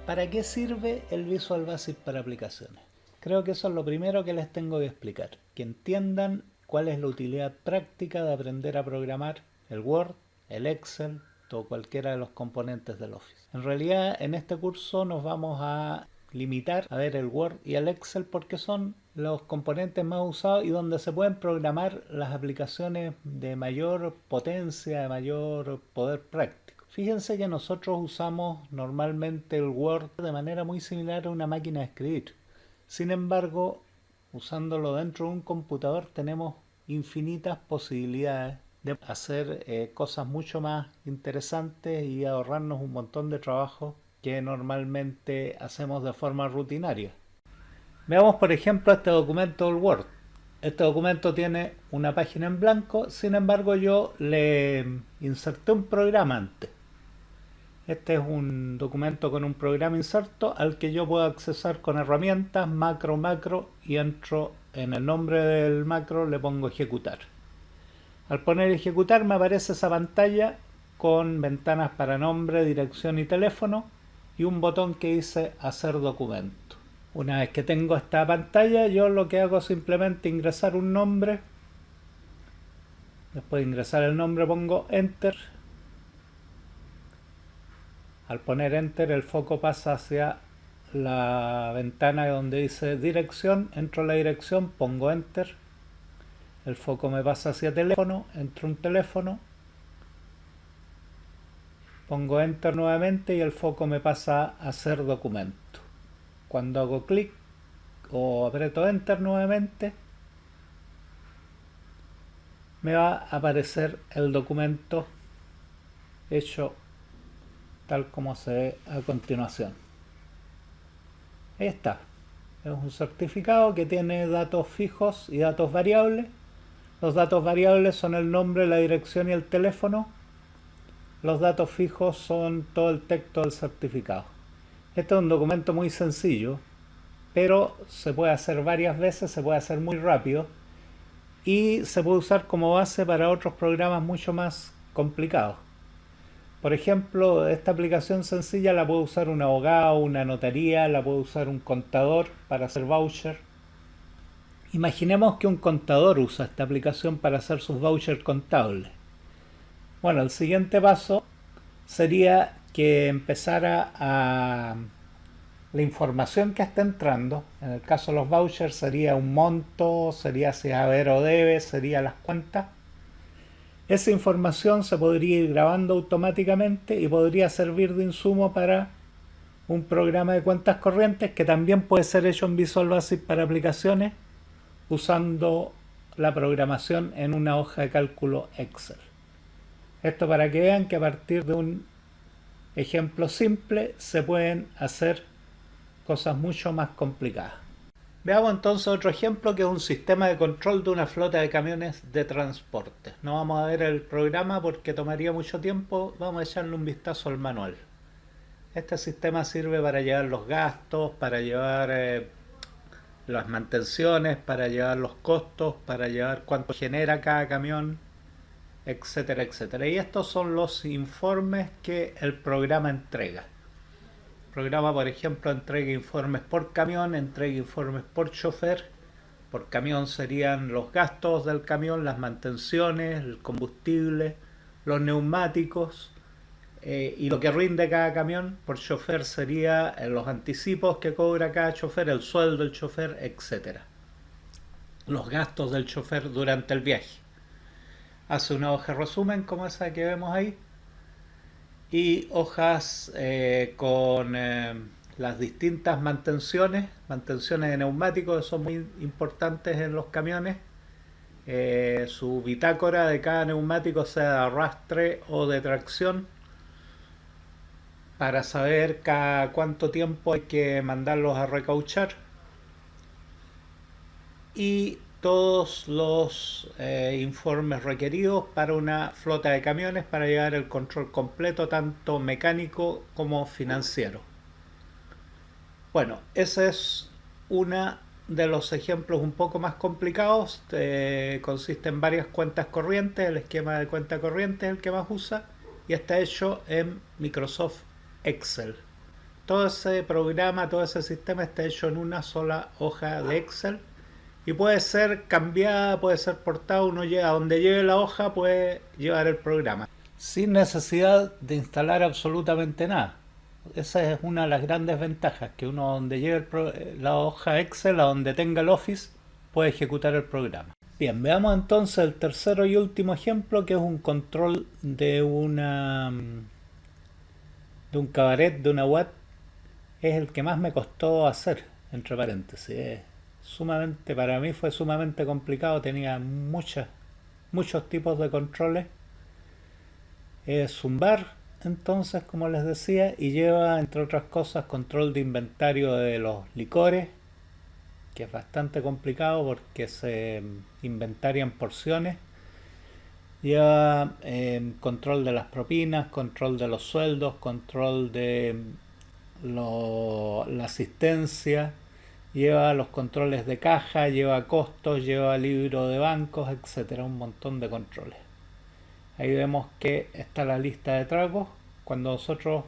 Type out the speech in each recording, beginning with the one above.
¿Para qué sirve el Visual Basic para aplicaciones? Creo que eso es lo primero que les tengo que explicar, que entiendan cuál es la utilidad práctica de aprender a programar el Word, el Excel o cualquiera de los componentes del Office. En realidad, en este curso nos vamos a limitar a ver el Word y el Excel porque son los componentes más usados y donde se pueden programar las aplicaciones de mayor potencia, de mayor poder práctico. Fíjense que nosotros usamos normalmente el Word de manera muy similar a una máquina de escribir. Sin embargo, usándolo dentro de un computador tenemos infinitas posibilidades de hacer cosas mucho más interesantes y ahorrarnos un montón de trabajo que normalmente hacemos de forma rutinaria. Veamos por ejemplo este documento del Word. Este documento tiene una página en blanco, sin embargo yo le inserté un programa antes. Este es un documento con un programa inserto al que yo puedo accesar con herramientas, macro, y entro en el nombre del macro, le pongo ejecutar. Al poner ejecutar me aparece esa pantalla con ventanas para nombre, dirección y teléfono y un botón que dice hacer documento. Una vez que tengo esta pantalla, yo lo que hago es simplemente ingresar un nombre. Después de ingresar el nombre pongo enter. Al poner enter el foco pasa hacia la ventana donde dice dirección, entro a la dirección, pongo enter, el foco me pasa hacia teléfono, entro un teléfono, pongo enter nuevamente y el foco me pasa a hacer documento. Cuando hago clic o aprieto enter nuevamente, me va a aparecer el documento hecho tal como se ve a continuación. Ahí está. Es un certificado que tiene datos fijos y datos variables. Los datos variables son el nombre, la dirección y el teléfono. Los datos fijos son todo el texto del certificado. Este es un documento muy sencillo, pero se puede hacer varias veces, se puede hacer muy rápido y se puede usar como base para otros programas mucho más complicados. Por ejemplo, esta aplicación sencilla la puede usar un abogado, una notaría, la puede usar un contador para hacer voucher. Imaginemos que un contador usa esta aplicación para hacer sus vouchers contables. Bueno, el siguiente paso sería que empezara a la información que está entrando. En el caso de los vouchers sería un monto, sería si haber o debe, sería las cuentas. Esa información se podría ir grabando automáticamente y podría servir de insumo para un programa de cuentas corrientes que también puede ser hecho en Visual Basic para aplicaciones usando la programación en una hoja de cálculo Excel. Esto para que vean que a partir de un ejemplo simple se pueden hacer cosas mucho más complicadas. Veamos entonces otro ejemplo que es un sistema de control de una flota de camiones de transporte. No vamos a ver el programa porque tomaría mucho tiempo, vamos a echarle un vistazo al manual. Este sistema sirve para llevar los gastos, para llevar las mantenciones, para llevar los costos, para llevar cuánto genera cada camión, etcétera, etcétera. Y estos son los informes que el programa entrega. El programa, por ejemplo, entrega informes por camión, entrega informes por chofer. Por camión serían los gastos del camión, las mantenciones, el combustible, los neumáticos y lo que rinde cada camión. Por chofer sería los anticipos que cobra cada chofer, el sueldo del chofer, etcétera. Los gastos del chofer durante el viaje. Hace una hoja resumen como esa que vemos ahí y hojas con las distintas mantenciones de neumáticos que son muy importantes en los camiones, su bitácora de cada neumático, sea de arrastre o de tracción, para saber cada cuánto tiempo hay que mandarlos a recauchar, y todos los informes requeridos para una flota de camiones para llevar el control completo tanto mecánico como financiero. Bueno, ese es uno de los ejemplos un poco más complicados. Consiste en varias cuentas corrientes, el esquema de cuenta corriente es el que más usa y está hecho en Microsoft Excel. todo ese programa, todo ese sistema está hecho en una sola hoja de Excel y puede ser cambiada, puede ser portada, uno llega a donde lleve la hoja, puede llevar el programa sin necesidad de instalar absolutamente nada. Esa es una de las grandes ventajas, que uno donde lleve la hoja Excel, a donde tenga el Office, puede ejecutar el programa. Bien, veamos entonces el tercero y último ejemplo, que es un control de un cabaret, de una web. Es el que más me costó hacer, entre paréntesis. Sumamente, para mí fue sumamente complicado, tenía muchos tipos de controles. Es un bar, entonces, como les decía, y lleva, entre otras cosas, control de inventario de los licores, que es bastante complicado porque se inventarian porciones. Lleva control de las propinas, control de los sueldos, control de la asistencia, lleva los controles de caja, lleva costos, lleva libro de bancos, etcétera, un montón de controles. Ahí vemos que está la lista de tragos. Cuando nosotros,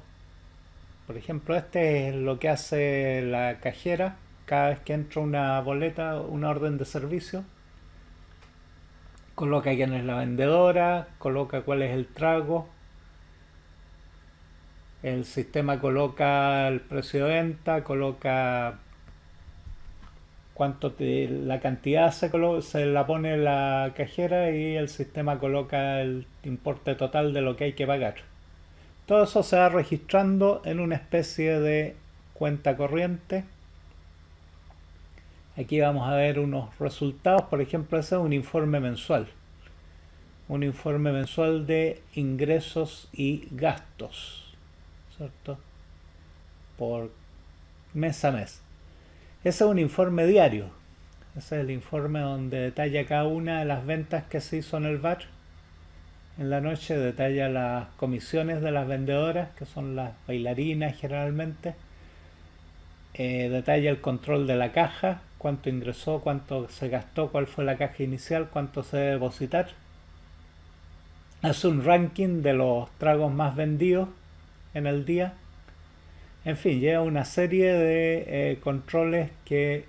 por ejemplo, este es lo que hace la cajera cada vez que entra una boleta, una orden de servicio. Coloca quién es la vendedora, coloca cuál es el trago, el sistema coloca el precio de venta, coloca la cantidad se la pone la cajera y el sistema coloca el importe total de lo que hay que pagar. Todo eso se va registrando en una especie de cuenta corriente. Aquí vamos a ver unos resultados. Por ejemplo, ese es un informe mensual. Un informe mensual de ingresos y gastos, ¿cierto? Por mes a mes. Ese es un informe diario. Ese es el informe donde detalla cada una de las ventas que se hizo en el bar. En la noche detalla las comisiones de las vendedoras, que son las bailarinas generalmente. Detalla el control de la caja, cuánto ingresó, cuánto se gastó, cuál fue la caja inicial, cuánto se debe depositar. Hace un ranking de los tragos más vendidos en el día. En fin, lleva una serie de controles que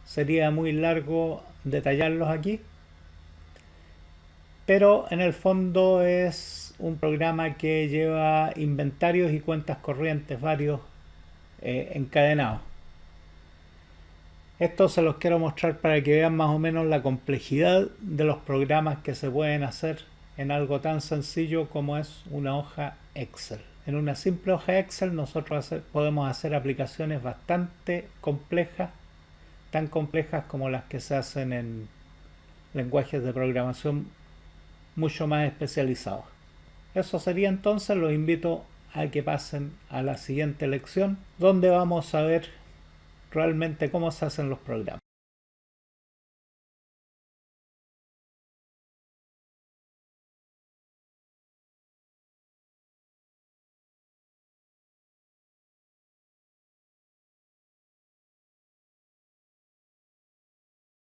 sería muy largo detallarlos aquí. Pero en el fondo es un programa que lleva inventarios y cuentas corrientes varios encadenados. Esto se los quiero mostrar para que vean más o menos la complejidad de los programas que se pueden hacer en algo tan sencillo como es una hoja Excel. En una simple hoja Excel nosotros podemos hacer aplicaciones bastante complejas, tan complejas como las que se hacen en lenguajes de programación mucho más especializados. Eso sería entonces. Los invito a que pasen a la siguiente lección, donde vamos a ver realmente cómo se hacen los programas.